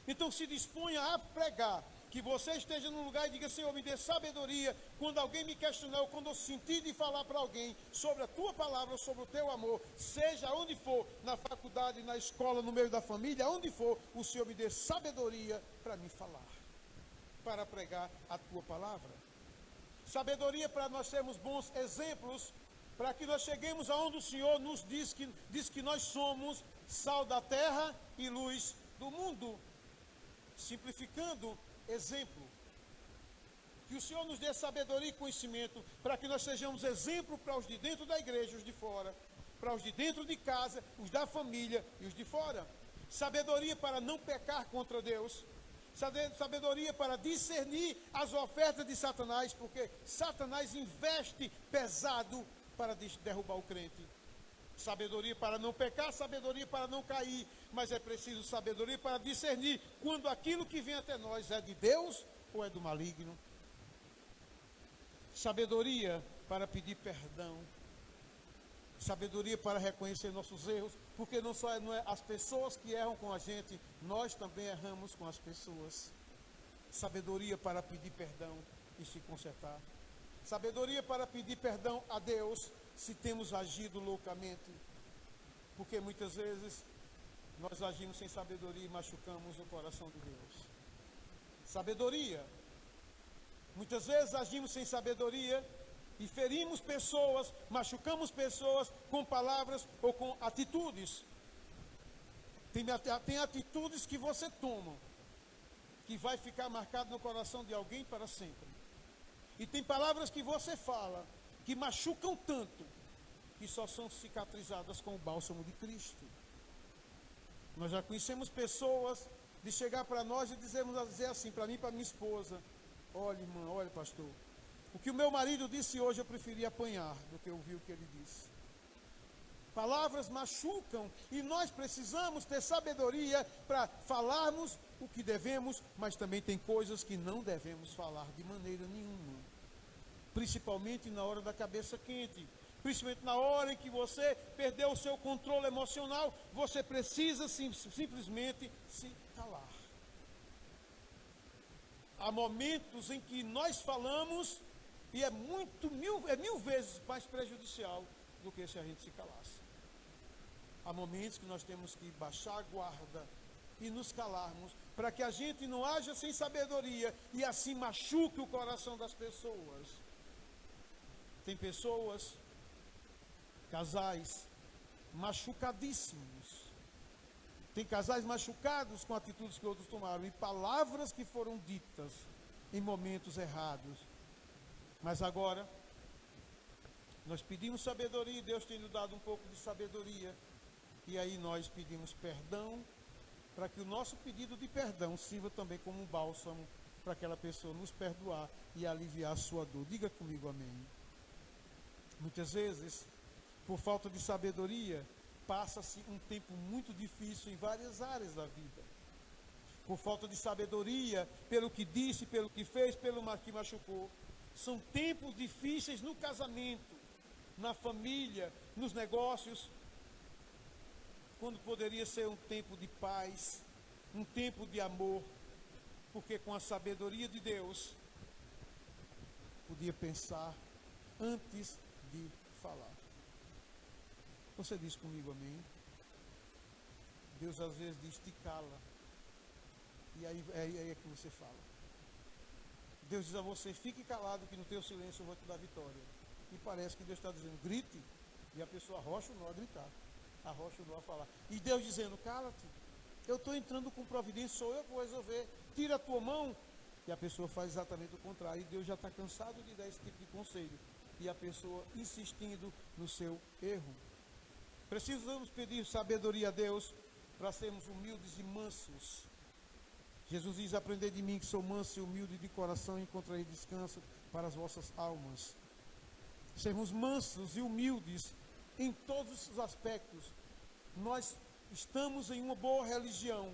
Então se disponha a pregar, que você esteja num lugar e diga: Senhor, me dê sabedoria, quando alguém me questionar, ou quando eu sentir de falar para alguém sobre a tua palavra, sobre o teu amor, seja onde for, na faculdade, na escola, no meio da família, onde for, o Senhor me dê sabedoria para me falar, para pregar a tua palavra. Sabedoria para nós sermos bons exemplos, para que nós cheguemos aonde o Senhor nos diz que nós somos sal da terra e luz do mundo. Simplificando, exemplo. Que o Senhor nos dê sabedoria e conhecimento, para que nós sejamos exemplo para os de dentro da igreja, os de fora, para os de dentro de casa, os da família e os de fora. Sabedoria para não pecar contra Deus. Sabedoria para discernir as ofertas de Satanás, porque Satanás investe pesado para derrubar o crente. Sabedoria para não pecar, sabedoria para não cair. Mas é preciso sabedoria para discernir quando aquilo que vem até nós é de Deus ou é do maligno. Sabedoria para pedir perdão. Sabedoria para reconhecer nossos erros. Porque não é as pessoas que erram com a gente, nós também erramos com as pessoas. Sabedoria para pedir perdão e se consertar. Sabedoria para pedir perdão a Deus se temos agido loucamente. Porque muitas vezes nós agimos sem sabedoria e machucamos o coração de Deus. Sabedoria. Muitas vezes agimos sem sabedoria e ferimos pessoas, machucamos pessoas com palavras ou com atitudes. Tem atitudes que você toma, que vai ficar marcado no coração de alguém para sempre. E tem palavras que você fala, que machucam tanto, que só são cicatrizadas com o bálsamo de Cristo. Nós já conhecemos pessoas de chegar para nós e dizer assim, para mim e para minha esposa: olha, irmã, olha, pastor, o que o meu marido disse hoje eu preferi apanhar do que ouvir o que ele disse. Palavras machucam e nós precisamos ter sabedoria para falarmos o que devemos, mas também tem coisas que não devemos falar de maneira nenhuma. Principalmente na hora da cabeça quente. Principalmente na hora em que você perdeu o seu controle emocional, você precisa simplesmente se calar. Há momentos em que nós falamos e é mil vezes mais prejudicial do que se a gente se calasse. Há momentos que nós temos que baixar a guarda e nos calarmos, para que a gente não haja sem sabedoria e assim machuque o coração das pessoas. Tem pessoas, casais, machucadíssimos. Tem casais machucados com atitudes que outros tomaram e palavras que foram ditas em momentos errados. Mas agora, nós pedimos sabedoria e Deus tem nos dado um pouco de sabedoria. E aí nós pedimos perdão, para que o nosso pedido de perdão sirva também como um bálsamo para aquela pessoa nos perdoar e aliviar a sua dor. Diga comigo amém. Muitas vezes, por falta de sabedoria, passa-se um tempo muito difícil em várias áreas da vida. Por falta de sabedoria, pelo que disse, pelo que fez, pelo que machucou. São tempos difíceis no casamento, na família, nos negócios, quando poderia ser um tempo de paz, um tempo de amor, porque com a sabedoria de Deus, podia pensar antes de falar. Você diz comigo amém? Deus às vezes diz: te cala, e aí é que você fala. Deus diz a você: fique calado, que no teu silêncio eu vou te dar vitória. E parece que Deus está dizendo: grite, e a pessoa arrocha o nó a gritar, arrocha o nó a falar. E Deus dizendo: cala-te, eu estou entrando com providência, sou eu que vou resolver, tira a tua mão. E a pessoa faz exatamente o contrário, e Deus já está cansado de dar esse tipo de conselho, e a pessoa insistindo no seu erro. Precisamos pedir sabedoria a Deus para sermos humildes e mansos. Jesus diz: aprendei de mim que sou manso e humilde de coração e encontrarei descanso para as vossas almas. Sermos mansos e humildes em todos os aspectos. Nós estamos em uma boa religião,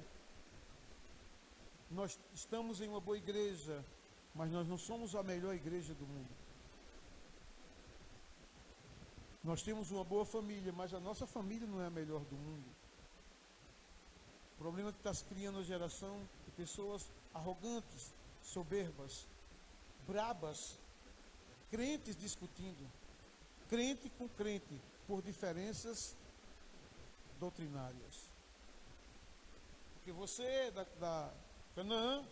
nós estamos em uma boa igreja, mas nós não somos a melhor igreja do mundo. Nós temos uma boa família, mas a nossa família não é a melhor do mundo. O problema é que está se criando uma geração de pessoas arrogantes, soberbas, brabas, crentes discutindo, crente com crente, por diferenças doutrinárias. Porque você é da Canaã,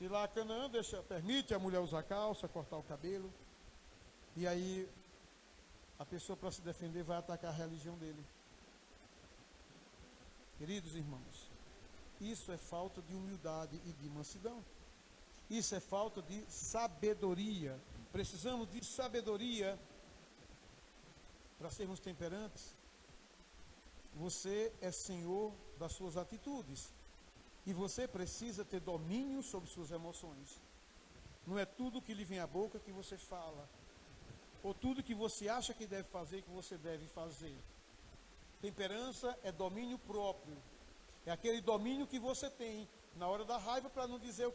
e lá a Canaã permite a mulher usar calça, cortar o cabelo, e aí a pessoa, para se defender, vai atacar a religião dele. Queridos irmãos, isso é falta de humildade e de mansidão. Isso é falta de sabedoria. Precisamos de sabedoria para sermos temperantes. Você é senhor das suas atitudes. E você precisa ter domínio sobre suas emoções. Não é tudo que lhe vem à boca que você fala. ou tudo que você acha que deve fazer, que você deve fazer. Temperança é domínio próprio. É aquele domínio que você tem na hora da raiva para não dizer o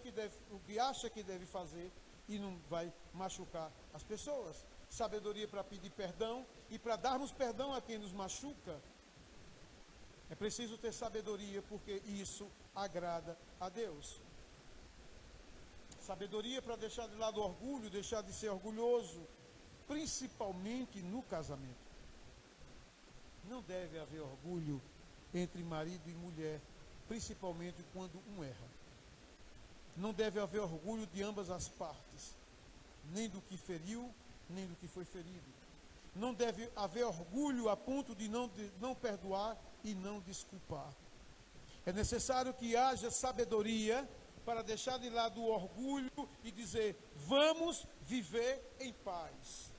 que acha que deve fazer e não vai machucar as pessoas. Sabedoria para pedir perdão e para darmos perdão a quem nos machuca. É preciso ter sabedoria porque isso agrada a Deus. Sabedoria para deixar de lado o orgulho, deixar de ser orgulhoso, principalmente no casamento. Não deve haver orgulho entre marido e mulher, principalmente quando um erra. Não deve haver orgulho de ambas as partes, nem do que feriu, nem do que foi ferido. Não deve haver orgulho a ponto de não perdoar e não desculpar. É necessário que haja sabedoria para deixar de lado o orgulho e dizer: vamos viver em paz.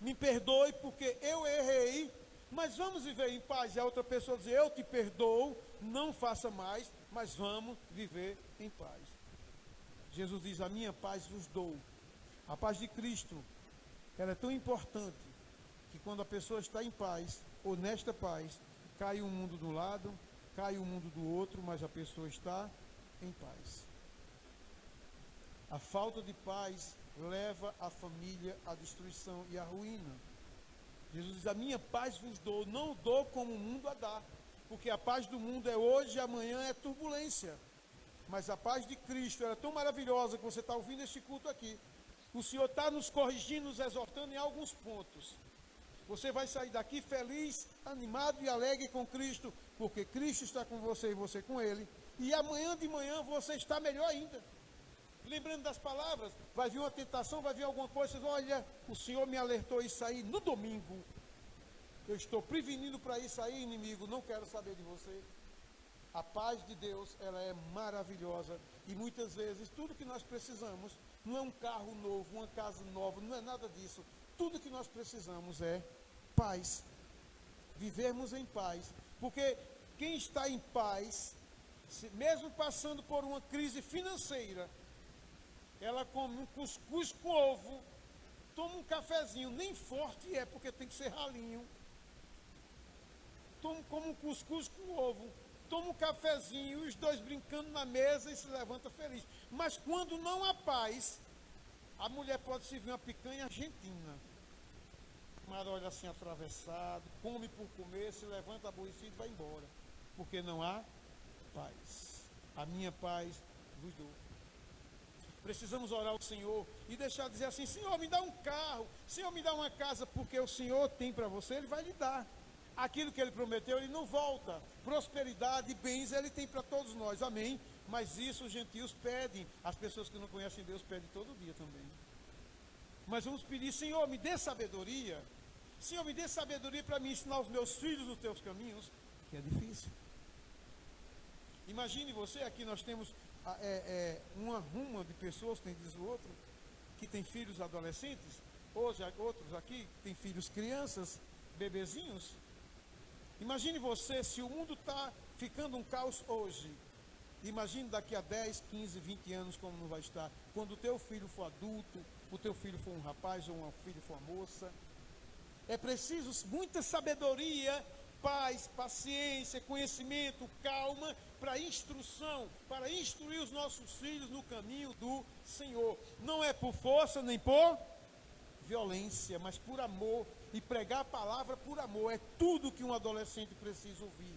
Me perdoe porque eu errei, mas vamos viver em paz. E a outra pessoa dizer: eu te perdoo, não faça mais, mas vamos viver em paz. Jesus diz: a minha paz vos dou. A paz de Cristo, ela é tão importante que quando a pessoa está em paz, ou nesta paz, cai o mundo de um lado, cai o mundo do outro, mas a pessoa está em paz. A falta de paz leva a família à destruição e à ruína. Jesus diz: a minha paz vos dou, não dou como o mundo a dá, porque a paz do mundo é hoje e amanhã é turbulência. Mas a paz de Cristo era tão maravilhosa que você está ouvindo este culto aqui. O Senhor está nos corrigindo, nos exortando em alguns pontos. Você vai sair daqui feliz, animado e alegre com Cristo, porque Cristo está com você e você com Ele. E amanhã de manhã você está melhor ainda. Lembrando das palavras, vai vir uma tentação, vai vir alguma coisa, você diz: olha, o Senhor me alertou isso aí no domingo. Eu estou prevenindo para isso aí, inimigo, não quero saber de você. A paz de Deus, ela é maravilhosa. E muitas vezes, tudo que nós precisamos, não é um carro novo, uma casa nova, não é nada disso. Tudo que nós precisamos é paz. Vivermos em paz. Porque quem está em paz, mesmo passando por uma crise financeira, ela come um cuscuz com ovo, toma um cafezinho, nem forte é, porque tem que ser ralinho. Come um cuscuz com ovo, toma um cafezinho, os dois brincando na mesa e se levanta feliz. Mas quando não há paz, a mulher pode servir uma picanha argentina. Mas olha assim atravessado, come por comer, se levanta aborrecido e vai embora. Porque não há paz. A minha paz vos dou. Precisamos orar ao Senhor e deixar de dizer assim: Senhor, me dá um carro, Senhor, me dá uma casa, porque o Senhor tem para você, Ele vai lhe dar. Aquilo que Ele prometeu, Ele não volta. Prosperidade e bens Ele tem para todos nós, amém? Mas isso os gentios pedem, as pessoas que não conhecem Deus pedem todo dia também. Mas vamos pedir: Senhor, me dê sabedoria. Senhor, me dê sabedoria para me ensinar os meus filhos os teus caminhos, que é difícil. Imagine você, aqui nós temos uma ruma de pessoas, tem diz o outro, que tem filhos adolescentes, hoje outros aqui tem filhos crianças, bebezinhos. Imagine você, se o mundo está ficando um caos hoje, imagine daqui a 10, 15, 20 anos como não vai estar, quando o teu filho for adulto, o teu filho for um rapaz ou uma filha for uma moça. É preciso muita sabedoria, paz, paciência, conhecimento, calma, para instrução, para instruir os nossos filhos no caminho do Senhor. Não é por força nem por violência, mas por amor. E pregar a palavra por amor é tudo que um adolescente precisa ouvir.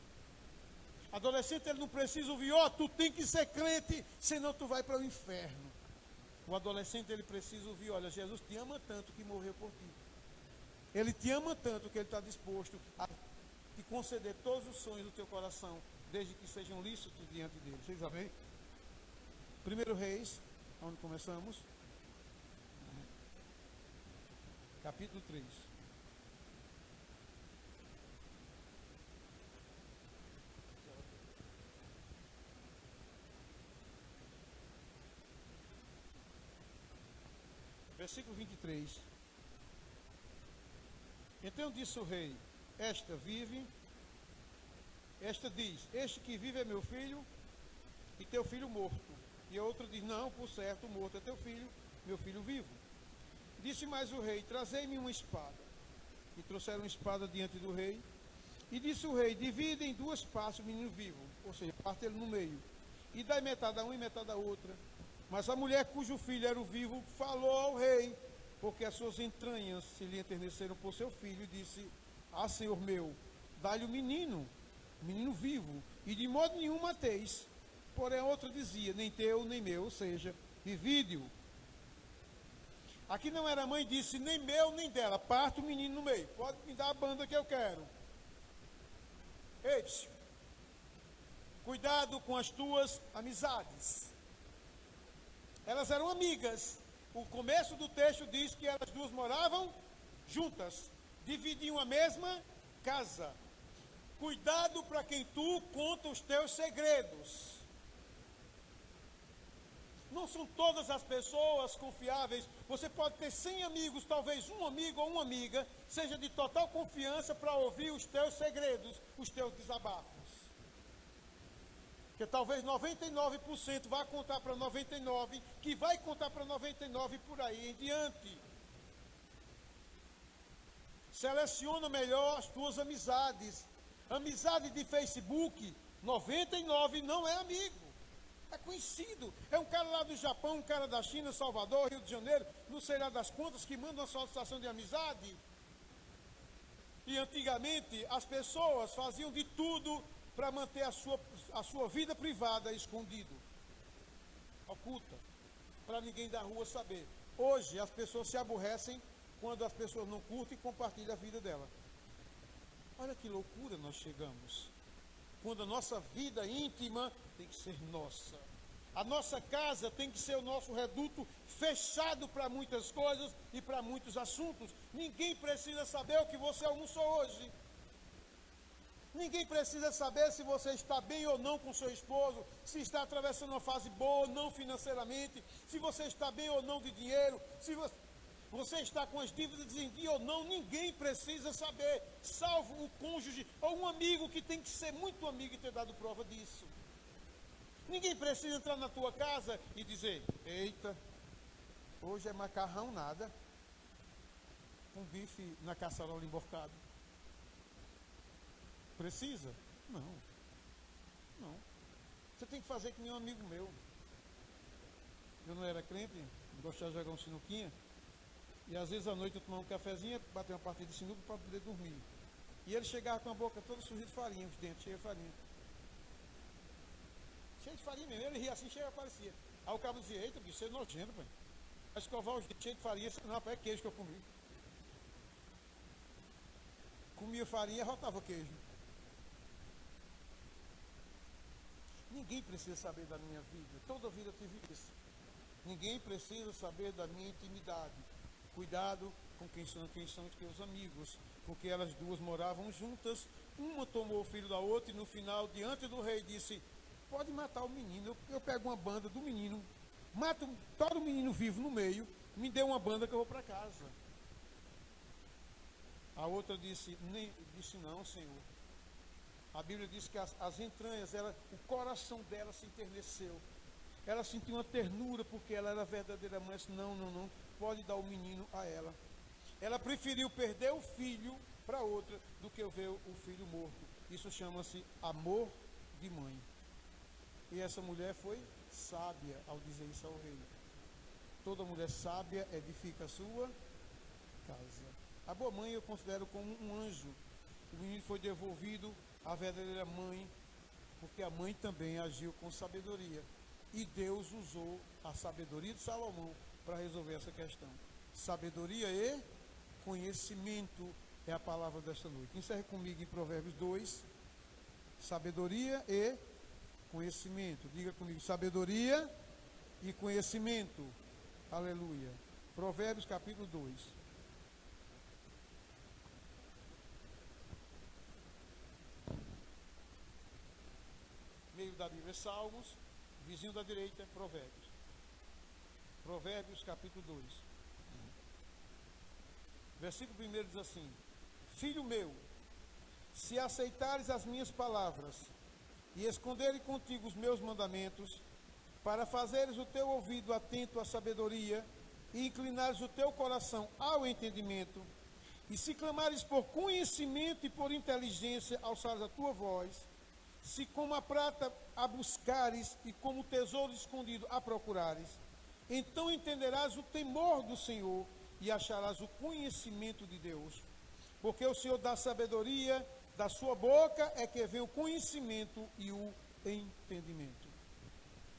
Adolescente, ele não precisa ouvir: ó, tu tem que ser crente, senão tu vai para o inferno. O adolescente, ele precisa ouvir: olha, Jesus te ama tanto que morreu por ti. Ele te ama tanto que Ele está disposto a te conceder todos os sonhos do teu coração, desde que sejam lícitos diante dele. Vocês amém? 1 Reis, onde começamos? Capítulo 3. Versículo 23. Então disse o rei: esta vive, esta diz: este que vive é meu filho, e teu filho morto. E a outra diz: não, por certo, o morto é teu filho, meu filho vivo. Disse mais o rei: trazei-me uma espada. E trouxeram uma espada diante do rei. E disse o rei: divide em duas partes o menino vivo, ou seja, parte ele no meio, e dai metade a uma e metade a outra. Mas a mulher cujo filho era o vivo falou ao rei, porque as suas entranhas se lhe enterneceram por seu filho, e disse: ah, senhor meu, dá-lhe o menino vivo, e de modo nenhum mateis. Porém a outra dizia: nem teu nem meu, ou seja, divide-o. Aqui não era a mãe, disse: nem meu nem dela, parte o menino no meio, pode me dar a banda que eu quero. Eis, cuidado com as tuas amizades. Elas eram amigas. O começo do texto diz que elas duas moravam juntas, dividiam a mesma casa. Cuidado para quem tu conta os teus segredos. Não são todas as pessoas confiáveis. Você pode ter 100 amigos, talvez um amigo ou uma amiga seja de total confiança para ouvir os teus segredos, os teus desabafos. Porque talvez 99% vá contar para 99, que vai contar para 99 por aí em diante. Seleciona melhor as tuas amizades. Amizade de Facebook, 99 não é amigo. É conhecido, é um cara lá do Japão, um cara da China, Salvador, Rio de Janeiro, não sei lá das quantas, que manda uma solicitação de amizade. E antigamente as pessoas faziam de tudo para manter a sua vida privada escondido, oculta, para ninguém da rua saber. Hoje as pessoas se aborrecem quando as pessoas não curtem e compartilham a vida dela. Olha que loucura nós chegamos. Quando a nossa vida íntima tem que ser nossa. A nossa casa tem que ser o nosso reduto fechado para muitas coisas e para muitos assuntos. Ninguém precisa saber o que você almoçou hoje. Ninguém precisa saber se você está bem ou não com seu esposo, se está atravessando uma fase boa ou não financeiramente, se você está bem ou não de dinheiro, se você está com as dívidas em dia ou não. Ninguém precisa saber, salvo o cônjuge ou um amigo que tem que ser muito amigo e ter dado prova disso. Ninguém precisa entrar na tua casa e dizer: eita, hoje é macarrão nada, com bife na caçarola emborcado. Precisa? Não. Você tem que fazer que nem um amigo meu. Eu não era crente, gostava de jogar um sinuquinha. E às vezes à noite eu tomava um cafezinho, bater uma partida de sinuca para poder dormir. E ele chegava com a boca toda suja de farinha, os dentes cheios de farinha. Cheio de farinha mesmo. Ele ria assim, cheio aparecia. Aí o cabo dizia: eita, bicho, você é nojento, pai. Vai escovar os dentes cheio de farinha. Não, rapaz, é queijo que eu comi. Comia farinha e rotava queijo. Ninguém precisa saber da minha vida. Toda a vida eu tive isso. Ninguém precisa saber da minha intimidade. Cuidado com quem são os teus amigos, porque elas duas moravam juntas, uma tomou o filho da outra e no final, diante do rei, disse: pode matar o menino, eu pego uma banda do menino, mato todo o menino vivo no meio, me dê uma banda que eu vou para casa. A outra disse: não, Senhor. A Bíblia diz que as entranhas, o coração dela se enterneceu. Ela sentiu uma ternura porque ela era verdadeira mãe. Disse: não, pode dar o menino a ela. Ela preferiu perder o filho para outra do que ver o filho morto. Isso chama-se amor de mãe. E essa mulher foi sábia ao dizer isso ao rei. Toda mulher sábia edifica a sua casa. A boa mãe eu considero como um anjo. O menino foi devolvido à verdadeira mãe, porque a mãe também agiu com sabedoria. E Deus usou a sabedoria de Salomão para resolver essa questão. Sabedoria e conhecimento é a palavra desta noite. Encerre comigo em Provérbios 2. Sabedoria e conhecimento. Diga comigo: sabedoria e conhecimento. Aleluia. Provérbios capítulo 2. Meio da Bíblia é Salmos, vizinho da direita é Provérbios. Provérbios capítulo 2. Versículo 1 diz assim: filho meu, se aceitares as minhas palavras e esconderes contigo os meus mandamentos, para fazeres o teu ouvido atento à sabedoria e inclinares o teu coração ao entendimento, e se clamares por conhecimento e por inteligência, alçares a tua voz, se como a prata a buscares e como tesouro escondido a procurares, então entenderás o temor do Senhor e acharás o conhecimento de Deus. Porque o Senhor dá sabedoria, da sua boca é que vem o conhecimento e o entendimento.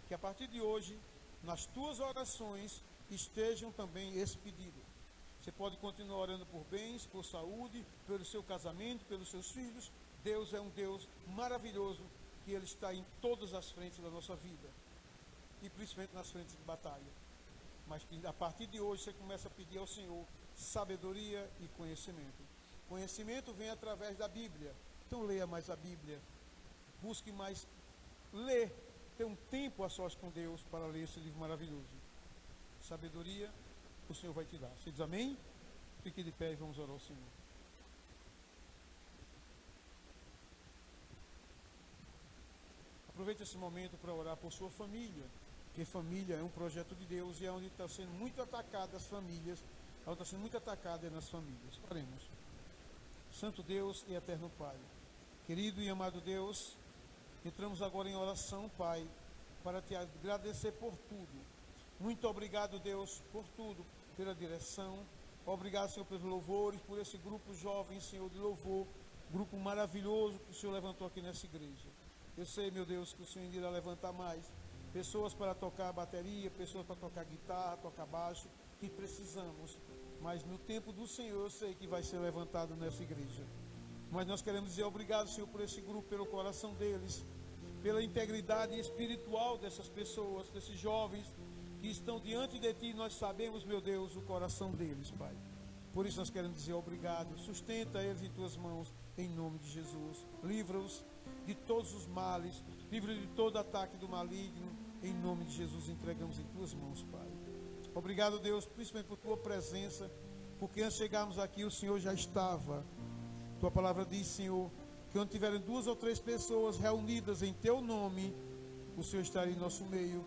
Que a partir de hoje, nas tuas orações, estejam também esse pedido. Você pode continuar orando por bens, por saúde, pelo seu casamento, pelos seus filhos. Deus é um Deus maravilhoso, que Ele está em todas as frentes da nossa vida, e principalmente nas frentes de batalha. Mas que a partir de hoje você começa a pedir ao Senhor sabedoria e conhecimento. Conhecimento vem através da Bíblia. Então leia mais a Bíblia, busque mais ler, ter um tempo a sós com Deus para ler esse livro maravilhoso. Sabedoria o Senhor vai te dar. Você diz amém? Fique de pé e vamos orar ao Senhor. Aproveite esse momento para orar por sua família, porque família é um projeto de Deus e é onde está sendo muito atacada as famílias, onde está sendo muito atacada é nas famílias. Oremos. Santo Deus e eterno Pai, querido e amado Deus, entramos agora em oração, Pai, para te agradecer por tudo. Muito obrigado, Deus, por tudo, pela direção. Obrigado, Senhor, pelos louvores, por esse grupo jovem, Senhor, de louvor, grupo maravilhoso que o Senhor levantou aqui nessa igreja. Eu sei, meu Deus, que o Senhor irá levantar mais pessoas para tocar bateria, pessoas para tocar guitarra, tocar baixo, que precisamos. Mas no tempo do Senhor, eu sei que vai ser levantado nessa igreja. Mas nós queremos dizer obrigado, Senhor, por esse grupo, pelo coração deles, pela integridade espiritual dessas pessoas, desses jovens que estão diante de Ti. Nós sabemos, meu Deus, o coração deles, Pai. Por isso nós queremos dizer obrigado. Sustenta eles em Tuas mãos, em nome de Jesus. Livra-os de todos os males, livra de todo ataque do maligno. Em nome de Jesus, entregamos em Tuas mãos, Pai. Obrigado, Deus, principalmente por Tua presença, porque antes de chegarmos aqui, o Senhor já estava. Tua palavra diz, Senhor, que onde tiverem 2 ou 3 pessoas reunidas em Teu nome, o Senhor estará em nosso meio.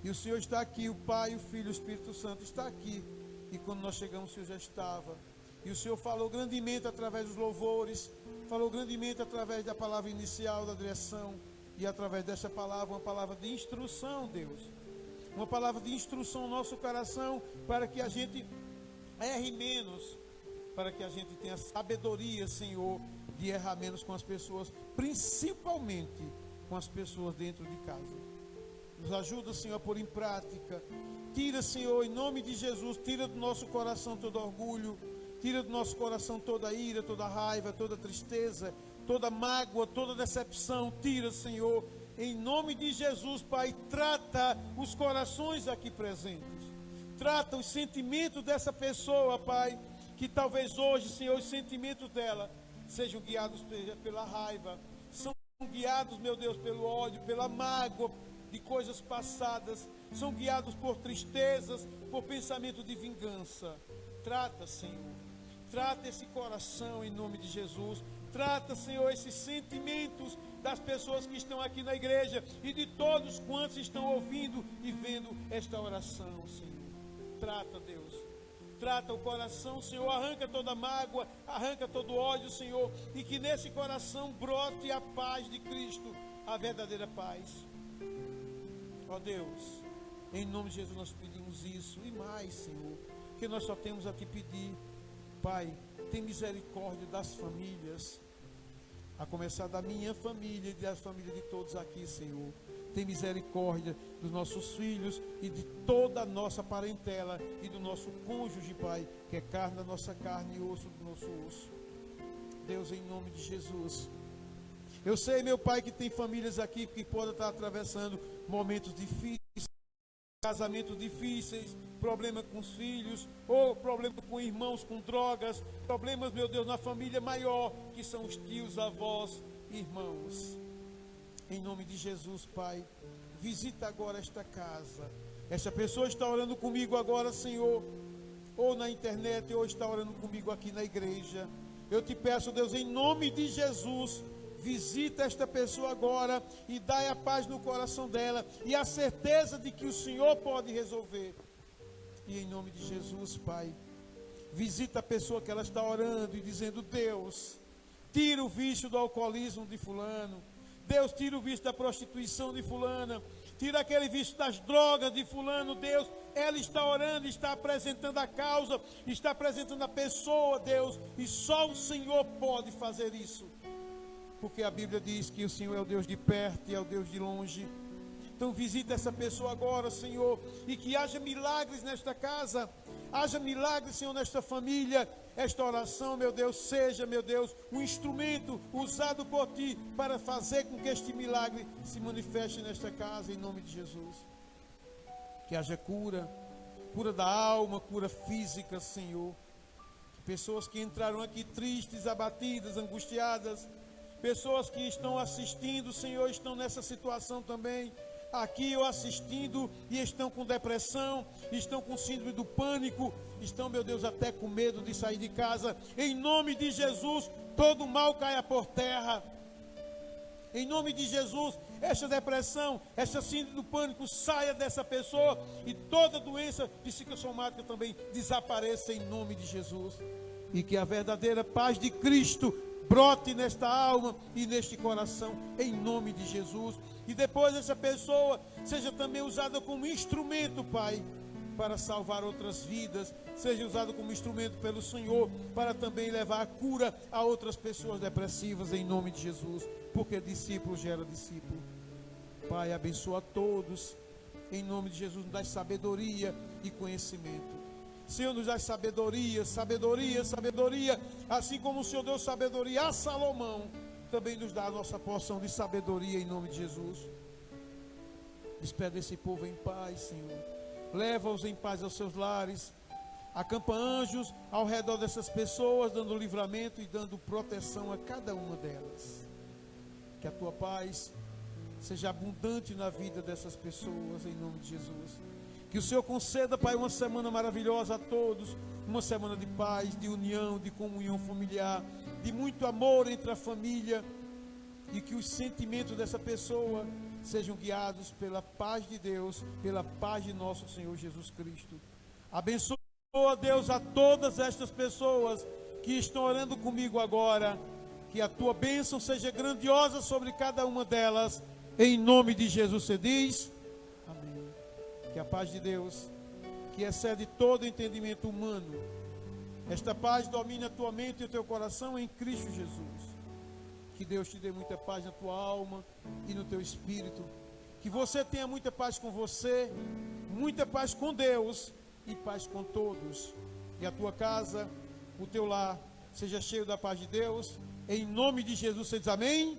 E o Senhor está aqui, o Pai, o Filho e o Espírito Santo está aqui. E quando nós chegamos, o Senhor já estava. E o Senhor falou grandemente através dos louvores, falou grandemente através da palavra inicial, da direção, e através dessa palavra, uma palavra de instrução, Deus. Uma palavra de instrução no nosso coração, para que a gente erre menos, para que a gente tenha sabedoria, Senhor, de errar menos com as pessoas, principalmente com as pessoas dentro de casa. Nos ajuda, Senhor, a pôr em prática. Tira, Senhor, em nome de Jesus, tira do nosso coração todo orgulho, tira do nosso coração toda ira, toda raiva, toda tristeza, toda mágoa, toda decepção. Tira, Senhor, em nome de Jesus, Pai. Trata os corações aqui presentes. Trata os sentimentos dessa pessoa, Pai, que talvez hoje, Senhor, os sentimentos dela sejam guiados pela raiva, são guiados, meu Deus, pelo ódio, pela mágoa de coisas passadas, são guiados por tristezas, por pensamento de vingança. Trata, Senhor, trata esse coração em nome de Jesus. Trata, Senhor, esses sentimentos das pessoas que estão aqui na igreja e de todos quantos estão ouvindo e vendo esta oração, Senhor. Trata, Deus, trata o coração, Senhor. Arranca toda mágoa, arranca todo ódio, Senhor, e que nesse coração brote a paz de Cristo, a verdadeira paz. Ó Deus, em nome de Jesus nós pedimos isso e mais, Senhor, que nós só temos a Te pedir. Pai, tem misericórdia das famílias, a começar da minha família e da família de todos aqui, Senhor. Tem misericórdia dos nossos filhos e de toda a nossa parentela e do nosso cônjuge, Pai, que é carne da nossa carne e osso do nosso osso. Deus, em nome de Jesus. Eu sei, meu Pai, que tem famílias aqui que podem estar atravessando momentos difíceis, casamentos difíceis, problema com os filhos, ou problema com irmãos, com drogas, problemas, meu Deus, na família maior, que são os tios, avós, irmãos. Em nome de Jesus, Pai, visita agora esta casa. Esta pessoa está orando comigo agora, Senhor, ou na internet, ou está orando comigo aqui na igreja. Eu te peço, Deus, em nome de Jesus, visita esta pessoa agora e dai a paz no coração dela e a certeza de que o Senhor pode resolver. E em nome de Jesus, Pai, visita a pessoa que ela está orando e dizendo: Deus, tira o vício do alcoolismo de fulano. Deus, tira o vício da prostituição de fulana. Tira aquele vício das drogas de fulano. Deus, ela está orando, está apresentando a causa, está apresentando a pessoa, Deus. E só o Senhor pode fazer isso. Porque a Bíblia diz que o Senhor é o Deus de perto e é o Deus de longe. Então visita essa pessoa agora, Senhor, e que haja milagres nesta casa, haja milagres, Senhor, nesta família. Esta oração, meu Deus, seja, meu Deus, um instrumento usado por Ti para fazer com que este milagre se manifeste nesta casa, em nome de Jesus. Que haja cura, cura da alma, cura física, Senhor. Pessoas que entraram aqui tristes, abatidas, angustiadas, pessoas que estão assistindo, Senhor, estão nessa situação também, aqui eu assistindo, e estão com depressão, estão com síndrome do pânico, estão, meu Deus, até com medo de sair de casa. Em nome de Jesus, todo mal caia por terra. Em nome de Jesus, essa depressão, essa síndrome do pânico saia dessa pessoa, e toda doença psicossomática também desapareça em nome de Jesus. E que a verdadeira paz de Cristo brote nesta alma e neste coração, em nome de Jesus. E depois essa pessoa seja também usada como instrumento, Pai, para salvar outras vidas, seja usada como instrumento pelo Senhor, para também levar a cura a outras pessoas depressivas, em nome de Jesus, porque discípulo gera discípulo. Pai, abençoa a todos, em nome de Jesus, nos dá sabedoria e conhecimento. Senhor, nos dá sabedoria, sabedoria, sabedoria, assim como o Senhor deu sabedoria a Salomão, também nos dá a nossa porção de sabedoria, em nome de Jesus. Despede esse povo em paz, Senhor, leva-os em paz aos seus lares, acampa anjos ao redor dessas pessoas, dando livramento e dando proteção a cada uma delas. Que a tua paz seja abundante na vida dessas pessoas, em nome de Jesus. Que o Senhor conceda, Pai, uma semana maravilhosa a todos, uma semana de paz, de união, de comunhão familiar, de muito amor entre a família, e que os sentimentos dessa pessoa sejam guiados pela paz de Deus, pela paz de nosso Senhor Jesus Cristo. Abençoa, Deus, a todas estas pessoas que estão orando comigo agora, que a tua bênção seja grandiosa sobre cada uma delas, em nome de Jesus. Você diz: amém. Que a paz de Deus, que excede todo entendimento humano, esta paz domine a tua mente e o teu coração em Cristo Jesus. Que Deus te dê muita paz na tua alma e no teu espírito. Que você tenha muita paz com você, muita paz com Deus e paz com todos. E a tua casa, o teu lar, seja cheio da paz de Deus. Em nome de Jesus, você diz amém?